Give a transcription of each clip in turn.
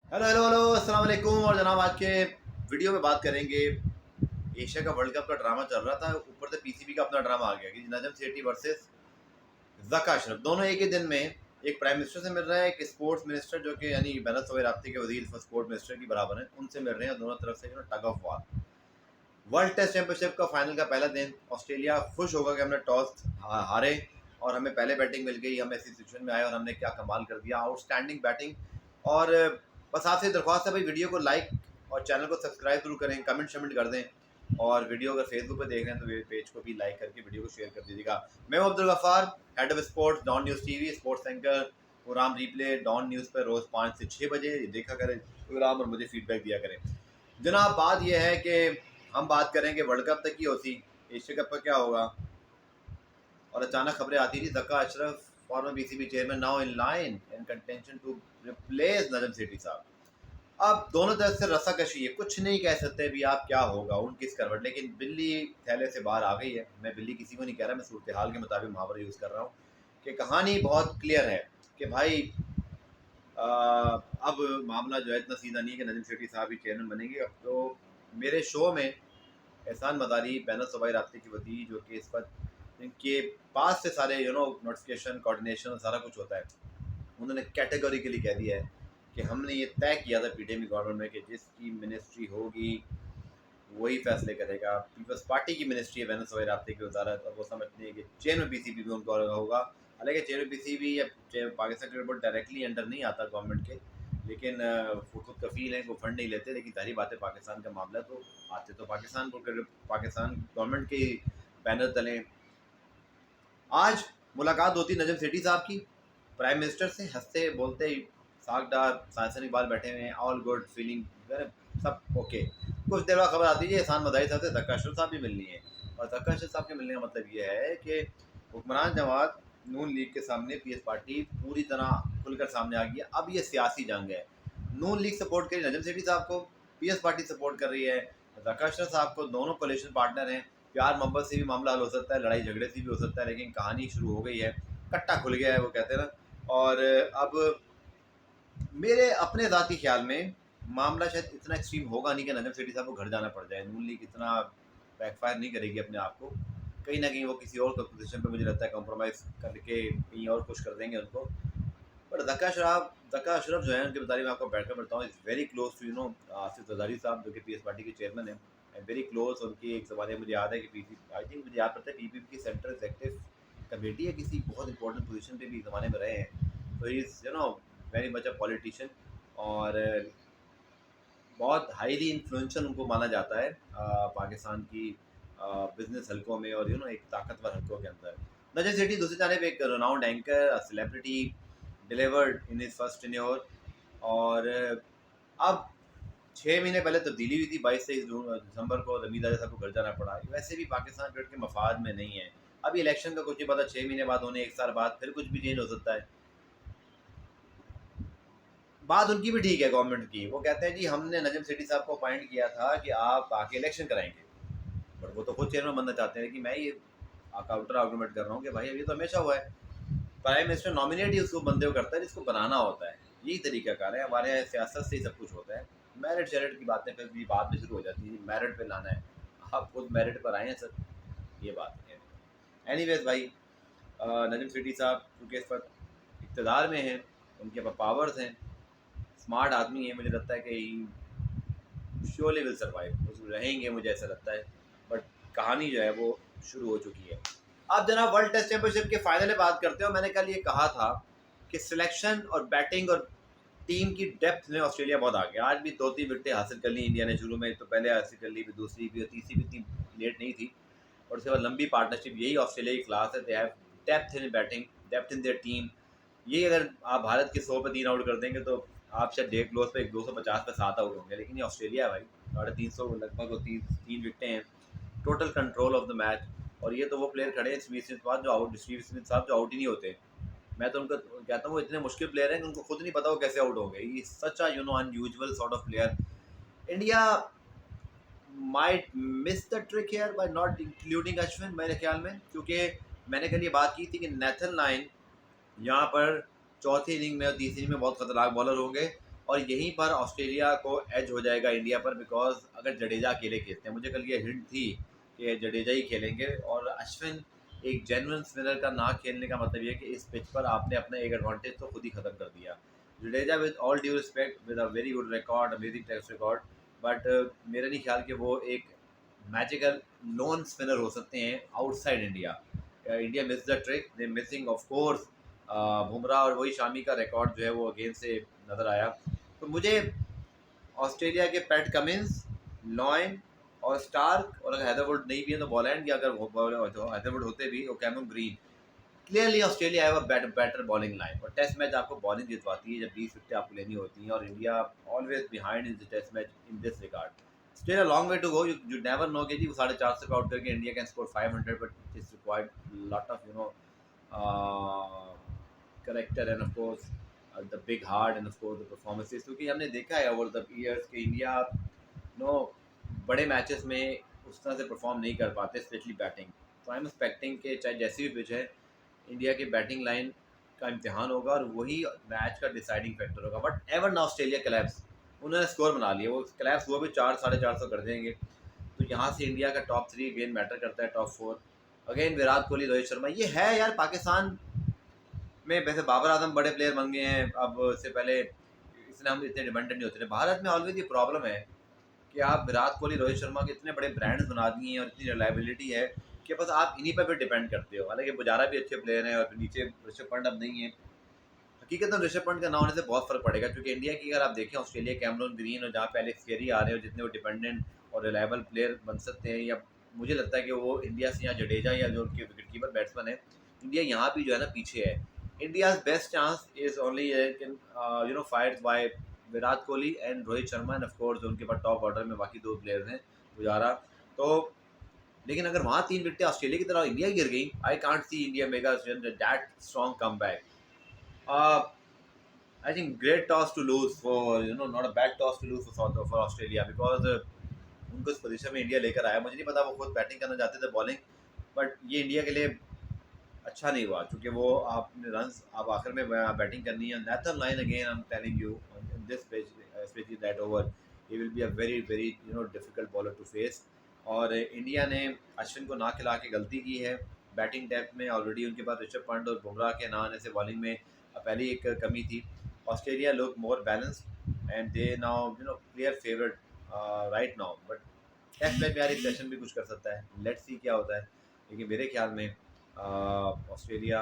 Hello hello hello अस्सलाम वालेकुम। और जनाब आज के वीडियो में बात करेंगे। एशिया का वर्ल्ड कप का ड्रामा चल रहा था, ऊपर से पीसीबी का अपना ड्रामा आ गया कि नजम सेठी वर्सेस जका अशरफ, दोनों एक ही दिन में एक प्राइम मिनिस्टर से मिल रहा है, एक स्पोर्ट्स मिनिस्टर जो कि यानी बैन राब्ते के वजीर स्पोर्ट्स मिनिस्टर की बराबर है, उनसे मिल रहे हैं। दोनों तरफ से tug of war. World test championship का फाइनल का पहला दिन, ऑस्ट्रेलिया खुश होगा कि हमने टॉस हारे और हमें पहले बैटिंग मिल गई, हम ऐसी सिचुएशन में आए और हमने क्या कमाल कर दिया, आउटस्टैंडिंग बैटिंग। और बस आपसे दरख्वास्त है भाई, वीडियो को लाइक और चैनल को सब्सक्राइब जरूर करें, कमेंट शमेंट कर दें। और वीडियो अगर फेसबुक पर देख रहे हैं तो पेज को भी लाइक करके वीडियो को शेयर कर दीजिएगा। मैं हूं Abdul Ghaffar, head of sports Dawn News TV, sports anchor programme replay Dawn News पर रोज़ 5 से 6 बजे देखा करें प्रोग्राम और मुझे फीडबैक दिया करें। जनाब बात यह है कि हम बात करेंगे वर्ल्ड कप तक की होती, एशिया कप का क्या होगा। और अचानक खबरें आती थी Zaka Ashraf former BCB chairman now in line in contention to replace Najam Sethi साहब। अब दोनों तरफ से रस्साकशी है, कुछ नहीं कह सकते भी आप क्या होगा उन किस करवट, लेकिन बिल्ली थैले से बाहर आ गई है। मैं बिल्ली किसी को नहीं कह रहा, मैं सूरत हाल के मुताबिक मुहावरा यूज़ कर रहा हूँ कि कहानी बहुत क्लियर है कि भाई अब मामला जो है इतना सीधा नहीं है कि नजम सेठी साहब ही चेयरमैन बनेंगे। अब तो मेरे शो में एहसान मदारी बैन सूबाई राब्ते की वजी जो कि इस पर इनके पास से सारे नोटिफिकेशन कोऑर्डिनेशन सारा कुछ होता है, उन्होंने कैटेगोरिकली कह दिया है कि हमने ये तय किया था पीटीएम गवर्नमेंट में कि जिसकी मिनिस्ट्री होगी वही फैसले करेगा। पीपल्स पार्टी की मिनिस्ट्री है बैन सूबाई राब्ते की वजारत, और वो समझते हैं कि चेयरमैन पीसीबी भी उनको होगा। हालांकि चेयरमैन पीसीबी या Pakistan cricket board directly under नहीं आता गवर्नमेंट के, लेकिन वो खुद कफील हैं, वो फंड नहीं लेते। लेकिन सारी बातें पाकिस्तान का मामला तो आते तो पाकिस्तान गवर्नमेंट के बैनर तले। आज मुलाकात होती नजम सेठी साहब की प्राइम मिनिस्टर से, हंसते बोलते सागदार साइंसन इकबाल बैठे हुए हैं, ऑल गुड फीलिंग सब ओके। कुछ देर बाद खबर आती है एहसान मदारी साहब से जका अशरफ साहब भी मिलनी है। और जका अशरफ साहब के मिलने का मतलब ये है कि हुक्मरान जमात नून लीग के सामने पीएस पार्टी पूरी तरह खुलकर सामने आ गई है। अब ये सियासी जंग है, नून लीग सपोर्ट कर रही है नजम सेठी साहब को, पीएस पार्टी सपोर्ट कर रही है जका अशरफ साहब को। दोनों कोलिशन पार्टनर हैं, प्यार मोहब्बत से भी मामला हल हो सकता है, लड़ाई झगड़े से भी हो सकता है, लेकिन कहानी शुरू हो गई है, कट्टा खुल गया है वो कहते हैं ना। और अब मेरे अपने ज़ाती ख्याल में मामला शायद इतना एक्सट्रीम होगा नहीं कि नजम सेठी साहब को घर जाना पड़ जाए। नून लीग इतना बैकफायर नहीं करेगी अपने आप को, कहीं ना कहीं वो किसी और पोजीशन पे मुझे लगता है कॉम्प्रोमाइज़ करके कहीं और कुछ कर देंगे उनको। बट जका अशरफ जो है उनके मुताबिक मैं आपको बैठकर बताऊँ, is very close to Asif Zardari sahab जो कि पीएस पार्टी के चेयरमैन हैं, एंड वेरी क्लोज। उनकी एक ज़माने मुझे याद है कि पी आई थिंक मुझे याद पड़ता है पीपीपी की सेंट्रल एग्जीक्यूटिव कमेटी या किसी बहुत इंपॉर्टेंट पोजीशन पे भी ज़माने में रहे हैं। तो he is very much a politician, और बहुत हाईली इन्फ्लुएंशियल उनको माना जाता है पाकिस्तान की बिजनेस हलकों में और एक ताकतवर हलकों के अंदर। नजर सेठी दूसरी जानब एक renowned anchor, celebrity, delivered in his first tenure. और अब 6 महीने पहले तब्दीली हुई थी, 22-23 दिसंबर को रमीज आजा साहब को घर जाना पड़ा। वैसे भी पाकिस्तान क्रिकेट के मफाद में नहीं है। अभी इलेक्शन का कुछ नहीं पता, 6 महीने बाद होने, 1 साल बाद फिर कुछ भी चेंज हो सकता है। बात उनकी भी ठीक है गवर्नमेंट की, वो कहते हैं जी हमने नजम सेठी साहब को अपॉइंट किया था कि आप आके इलेक्शन कराएंगे, बट वो तो खुद चेयरमैन बनना चाहते हैं। कि मैं ये काउंटर आर्गूमेंट कर रहा हूँ कि भाई अभी तो हमेशा हुआ है, प्राइम मिनिस्टर नॉमिनेट ही उसको बंदे को करता है जिसको बनाना होता है, यही तरीका कार है। हमारे यहाँ सियासत से ही सब कुछ होता है। मेरिट शेरिट की बातें फिर भी बाद में शुरू हो जाती है, मेरिट पे लाना है, आप खुद मेरिट पर आए हैं सर, ये बात है। एनीवेज भाई, नजम सेठी साहब क्योंकि इस वक्त इक़्तिदार में हैं, उनके पास पावर्स हैं, स्मार्ट आदमी है, मुझे लगता है कि श्योरली विल सर्वाइव, उसमें रहेंगे मुझे ऐसा लगता है। बट कहानी जो है वो शुरू हो चुकी है। अब जनाब वर्ल्ड टेस्ट चैंपियनशिप के फाइनल में बात करते हो। मैंने कल ये कहा था कि सिलेक्शन और बैटिंग और टीम की डेप्थ में ऑस्ट्रेलिया बहुत आगे। आज भी 2-3 विकेटें हासिल कर ली इंडिया ने, शुरू में तो पहले हासिल कर ली, फिर दूसरी भी और तीसरी भी इतनी लेट नहीं थी। और उसके बाद लंबी पार्टनरशिप, यही ऑस्ट्रेलिया की क्लास है। They have depth in batting, depth in their team. ये अगर आप भारत के 100 पे 3 आउट कर देंगे तो आप शायद डे क्लोज पे 250 पे 7 आउट होंगे, लेकिन ये ऑस्ट्रेलिया है भाई, 350 लगभग, और तीन विकटें हैं, total control of the match. और ये तो वो प्लेयर खड़े हैं स्मिथ साहब जो आउट ही नहीं होते। मैं तो उनको कहता हूँ वो इतने मुश्किल प्लेयर हैं कि उनको खुद नहीं पता वो कैसे आउट हो गए। ये such a unusual sort of player. India might miss the trick here by not including Ashwin मेरे ख्याल में, क्योंकि मैंने कल ये बात की थी कि नेथन लाइन यहाँ पर चौथी इनिंग में और तीसरी इनिंग में बहुत खतरनाक बॉलर होंगे, और यहीं पर ऑस्ट्रेलिया को एज हो जाएगा इंडिया पर, बिकॉज अगर जडेजा अकेले खेलते हैं, मुझे कल ये हिंट थी कि जडेजा ही खेलेंगे, और अश्विन एक जेन्युइन स्पिनर का ना खेलने का मतलब ये है कि इस पिच पर आपने अपना एक एडवांटेज तो खुद ही ख़त्म कर दिया। Jadeja with all due respect with a very good record, amazing taste record, but मेरा नहीं ख्याल कि वो एक मैजिकल नॉन स्पिनर हो सकते हैं outside India. India miss the trick, they missing of course Bumrah, और वही शामी का रिकॉर्ड जो है वो अगेन से नज़र आया। तो मुझे ऑस्ट्रेलिया के पैट कमिंस, लॉयन और स्टार्क, और अगर हैदरवुड नहीं भी है तो बॉलैंड, या अगर हैदरवुड होते भी, और Cameron Green, clearly Australia have a better bowling line, और टेस्ट मैच आपको बॉलिंग जितवाती है जब 20 विकेटें आपको लेनी होती हैं, और India always behind in the test match in this regard. Still a long way to go, you never know कि जी वो 450 पे आउट करके India can score 500, but it's required lot of character and of course the big heart and of course the performances, क्योंकि हमने देखा है over the years कि इंडिया नो बड़े मैचेस में उस तरह से परफॉर्म नहीं कर पाते, स्पेशली बैटिंग। तो आई एम एक्सपेक्टिंग कि चाहे जैसी भी पिच है, इंडिया की बैटिंग लाइन का इम्तिहान होगा, और वही मैच का डिसाइडिंग फैक्टर होगा। बट एवर ना ऑस्ट्रेलिया क्लैप्स, उन्होंने स्कोर बना लिया, वो क्लैप्स वो भी 400-450 कर देंगे। तो यहाँ से इंडिया का टॉप 3 गेन मैटर करता है, टॉप 4 अगेन विराट कोहली, रोहित शर्मा। ये है यार पाकिस्तान में, वैसे बाबर आजम बड़े प्लेयर बन गए हैं, अब इससे पहले इसलिए हम इतने डिपेंडेंट नहीं होते थे। भारत में ऑलवेज ये प्रॉब्लम है कि आप विराट कोहली, रोहित शर्मा के इतने बड़े ब्रांड्स बना दिए हैं, और इतनी रिलायबिलिटी है कि बस आप इन्हीं पर भी डिपेंड करते हो। हालांकि पुजारा भी अच्छे प्लेयर हैं, और नीचे ऋषभ पंत अब नहीं है। हकीकत में ऋषभ पंत का ना होने से बहुत फर्क पड़ेगा, क्योंकि इंडिया की अगर आप देखें, ऑस्ट्रेलिया कैमरन ग्रीन और जहाँ पे एलेक्स कैरी आ रहे हो, जितने वो डिपेंडेंट और रिलायबल प्लेयर बन सकते हैं, या मुझे लगता है कि वो इंडिया से, यहाँ जडेजा या जो उनके विकेट कीपर बैट्समैन है, इंडिया यहाँ भी जो है ना पीछे है। India's best chance is only fight by Virat Kohli and Rohit Sharma, and of course उनके पास टॉप ऑर्डर में बाकी 2 प्लेयर्स हैं, पुजारा। तो लेकिन अगर वहाँ 3 विकेटें ऑस्ट्रेलिया की तरह इंडिया गिर गई, I can't see India mega that strong come back. I think great toss to lose for, not a bad toss to lose for for Australia, because उनको इस पोजीशन में इंडिया लेकर आया। मुझे नहीं पता वो खुद बैटिंग करना चाहते थे, बॉलिंग, बट ये इंडिया के लिए अच्छा नहीं हुआ, क्योंकि वो आपने रन्स आप आखिर में बैटिंग करनी है। Nathan Lyon again I am telling you in this specially that over he will be a very very difficult bowler to face. और इंडिया ने अश्विन को ना खिला के गलती की है बैटिंग डेप्थ में। ऑलरेडी उनके पास ऋषभ पंत और बुमराह के ना आने से बॉलिंग में पहली एक कमी थी। Australia look more balanced and they now clear favourite right now, but test match में यार एक सेशन भी कुछ कर सकता है, लेट्स सी क्या होता है। लेकिन मेरे ख्याल में Australia,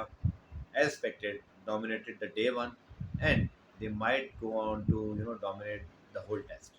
as expected, dominated the day one, and they might go on to dominate the whole test.